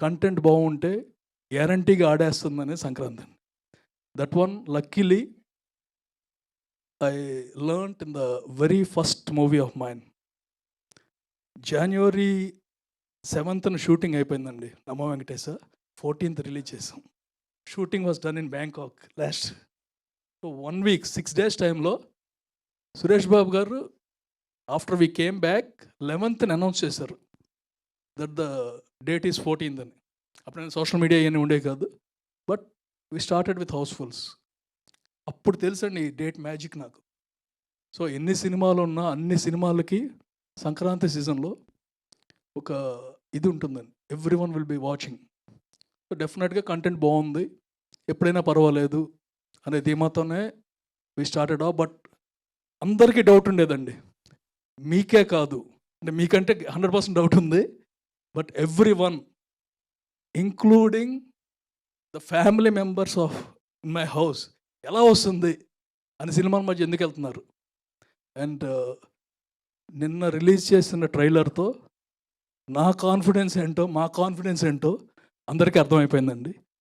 Content బాగుంటే గ్యారంటీగా ఆడేస్తుందని Sankranti. That one luckily I learned in the very first movie of mine. January 7th shooting అయిపోయిందండి. Namo Venkatesa. 14th release చేసాం. Shooting was done in Bangkok last. So 1 week 6 days టైంలో Suresh Babu garu after we came back 11th announce చేశారు that the date is 14th అని. అప్పుడు నేను social media ఇవన్నీ ఉండే కాదు, but we started with housefulls. అప్పుడు తెలుసండి ఈ డేట్ మ్యాజిక్ నాకు. సో ఎన్ని సినిమాలు ఉన్నా అన్ని సినిమాలకి సంక్రాంతి సీజన్లో ఒక ఇది ఉంటుందండి, everyone will be watching. So డెఫినెట్గా కంటెంట్ బాగుంది, ఎప్పుడైనా పర్వాలేదు అనే ధీమాతోనే వి స్టార్టెడ్ ఆఫ్. బట్ అందరికీ డౌట్ ఉండేదండి, మీకే కాదు అంటే మీకంటే 100% డౌట్ ఉంది, but everyone including the family members of my house ఎలా వస్తుంది అని సినిమాల మధ్య ఎందుకు వెళ్తున్నారు. అండ్ నిన్న రిలీజ్ చేసిన ట్రైలర్తో నా కాన్ఫిడెన్స్ ఏంటో మా కాన్ఫిడెన్స్ ఏంటో అందరికీ అర్థమైపోయిందండి.